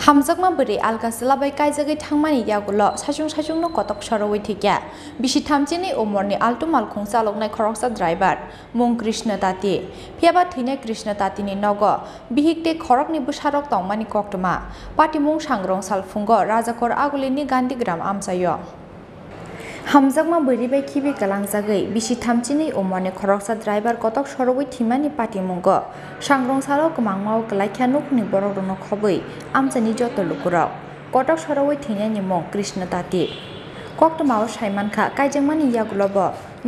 हामजाकमा बोरै आलगासलाबाय कायजागै थांमानि यागुल साजुं नो कटक सरवै थिग्या बिसि थामजिनि उमरनि आल्टु मालखुं चालकनाय खरकसा ड्राइभार मुं कृष्ण ताती फियाबा थैनाय कृष्ण तातीनि नग बिहिकते खरकनि बुसारक तंमानि कक्टमा पाटिमुं सांग्रं सालफुंग राजाखर आगुलिनि गान्धीग्राम आमसायो हामजाकमा बोरैबाय खिबि गालांजागै बिसि थामजिनि उमरनि खरकसा ड्राइभार कटक सरवै थिमानि पाटिमुंग सांग्रं सालो गमांमाव गलायख्या नुखनि बरदनो खबै आमसानि जत लुकुराव कटक सरवै थैनायनि मुं कृष्ण ताती कक्टमाव साइमानखा कायजोंमानि यागुलब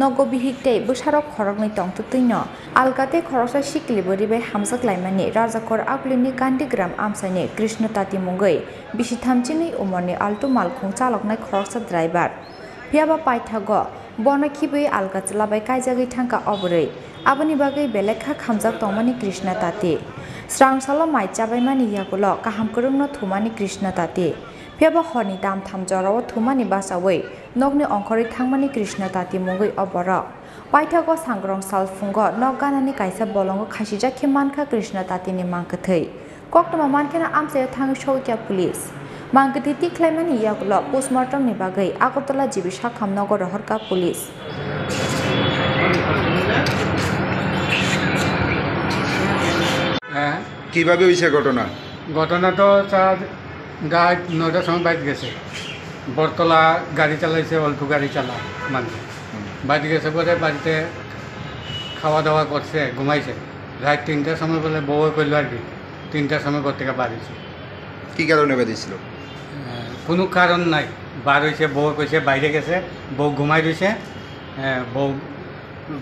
नग बिहिकते बुसारक खरकनि तंतुतैनो आलगाते खरकसा सिकलि बोरैबाय हामजाक लायमानि राजाखर आगुलिनि गान्धीग्राम आमसानि कृष्ण ताती मुंगै बिसि थामजिनि उमरनि आल्टु मालखुं चालकनाय खरकसा ड्राइभार फियाबा पाइथाग बन खिबै आलगा चलाबाय कायजागै थांका अबरै आबनि बागै बेलेखा खामजाक तंमानि कृष्ण ताती स्रांसाल माइचाबायमानि यागुल काहाम करंनो थुमानि कृष्ण ताती फियाबा हरनि दाम थामजराव थुमानि बासावै नगनि अंखरै थांमानि कृष्ण ताती मुंगै अबर पाइथाग सांग्रं सालफुंग नग गानानि कायसा बलंग खासिजाखि मानखा कृष्ण तातीनि मांकथै कक्टमा मानखेना आमसायाव थाङै सौकिया पुलिस मांगथै तिख्लायमानि यागुल पोस्टमार्टमनि बागै आगरतला जिबि साखाम नगर हरका पुलिस কিভাবে হয়েছে ঘটনা? ঘটনা তো স্যার রাত 9টার সময় বাইরে গেছে বরতলা গাড়ি চালাইছে অল্প গাড়ি চালা মানে বাইরে গেছে পরে বাড়িতে খাওয়া দাওয়া করছে ঘুমাইছে রাত 3টার সময় বলে বউ করলো আর কি 3টার সময় ঘর থেকে বাড়িছে কি কারণে বেরিয়েছিল? কোনো কারণ নাই বার হয়েছে বউ কইছে বাইরে গেছে বউ ঘুমাই রয়েছে বউ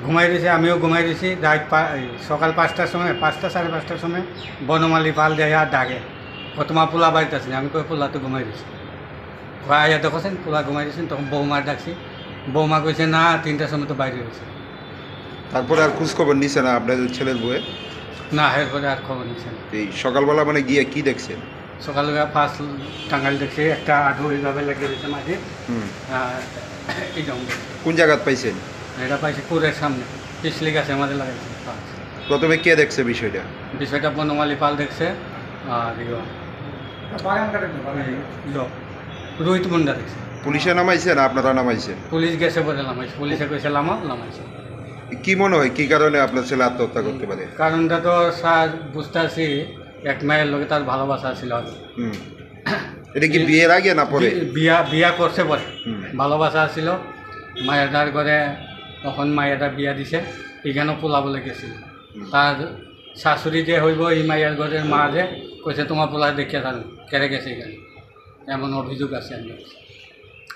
ঘুমাই রয়েছে আমিও ঘুমাই রয়েছি রাত সকাল 5টার সময় 5টা সাড়ে 5টার সময় বনমালী পাল দেয় আর ডাকে তোমার পোলা বাড়িতে আসেনি আমি কই পোলা তো ঘুমাই রয়েছি আয়া দেখছেন পোলা ঘুমাই রয়েছেন তখন বৌমার ডাকছি বৌমা কইছে না 3টার সময় তো বাইরে হয়েছে তারপরে আর খোঁজ খবর নিছে না আপনার ছেলের বউয়ে? না এরপরে আর খবর নিচ্ছে না। এই সকালবেলা মানে গিয়ে কি দেখছেন? সকালবেলা ফার্স্ট টাঙ্গাইল দেখছি একটা আধু এইভাবে লেগে রয়েছে মাঝে এই জঙ্গল কোন জায়গাত পাইছেন? এটা পাইছি পুরের সামনে পিছলি গাছে আমাদের লাগাইছে প্রথমে কে দেখছে বিষয়টা? বিষয়টা বনমালী পাল দেখছে আর রোহিত মুন্ডা দেখছে। পুলিশে নামাইছে না আপনারা নামাইছেন? পুলিশ গেছে বলে নামাইছে পুলিশে কইছে নামাইছে। কি মনে হয় কি কারণে আপনার ছেলে আত্মহত্যা করতে পারে? কারণটা তো স্যার বুঝতে আছি এক মায়ের লোকে তার ভালোবাসা ছিল এটা কি বিয়ের আগে না পরে? বিয়া করছে পরে ভালোবাসা ছিল মায়েরটার ঘরে তখন মায়েরা বিয়া দিছে এখানে পোলা বলে গেছিল তার শাশুড়ি যে হইব এই মায়ের ঘরের মা যে কইছে তোমার পোলা দেখে তার কেড়ে গেছে এখানে এমন অভিযোগ আছে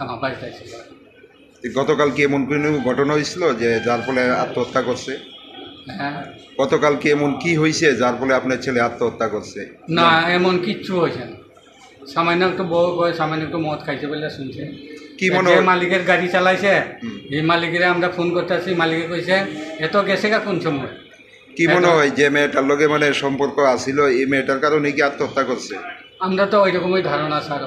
আমার বাড়িতে ছিল। গতকাল কি এমন কোনো ঘটনা হয়েছিল যে যার ফলে আত্মহত্যা করছে? হ্যাঁ গতকাল কি এমন কি হয়েছে যার ফলে আপনার ছেলে আত্মহত্যা করছে? না এমন কিচ্ছু হয়েছে না সামান্য একটু বউ কয় সামান্য একটু মদ খাইছে বলে শুনছে। কি মনে হয় মালিকের গাড়ি চালাইছে এই মালিকের আমরা ফোন করতে আসি মালিকে কইছে এত গেছে গা কোন সময়? কি মনে হয় যে মেয়েটার লগে মানে সম্পর্ক আছিল এই মেয়েটার কারণে কি আত্মহত্যা করছে? আমরা তো ওই রকমই ধারণা স্যার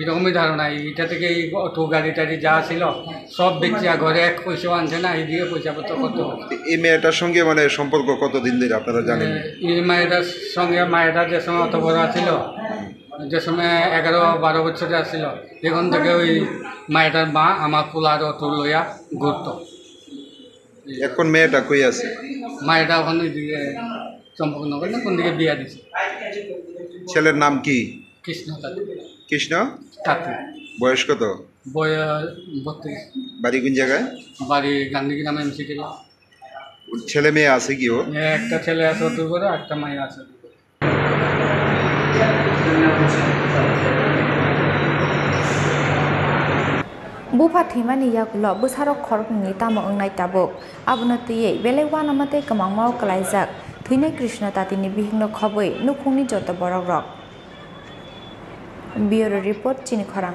এরকমই ধারণা এইটা থেকে এই অটো গাড়ি টাড়ি যা ছিল সব বেচে ঘরে এক পয়সাও আনছে না এইদিকে পয়সা পত্র করতে হবে। এই মেয়েটার সঙ্গে মানে সম্পর্ক কতদিন ধরে আপনারা জানেন? এই মায়েটার সঙ্গে মায়েটা যে সময় অত বড় ছিল যে সময় 11-12 বছরে আসছিল এখন থেকে ওই মায়েটার মা আমার পোলার অটো লইয়া ঘুরত। এখন মেয়েটা কই আছে? মায়েটা ওখান ওইদিকে চম্পকনগর না কোন দিকে বিয়া দিছে। ছেলের নাম কি? কৃষ্ণ তাঁতি। কৃষ্ণ তাঁতি। বয়স কত? বয়স 32। বাড়ি কোন জায়গায়? বাড়ি গান্ধীগ্রাম এমসি টিলা। ছেলে মেয়ে আছে কি? ও একটা ছেলে আছে ওর করে একটা মায়ের আছে। बुफा थैमानि यागुल बुसारक खरकनि तामो अंनाय ताबुक आबुनो तैयै बेले वानामाते कमांमाव कलायजाक थैनाय कृष्ण तातीनि बिहिंनो खबै नुखुंनि जत बरक रक ब्यूरो रिपोर्ट चिनि खरां।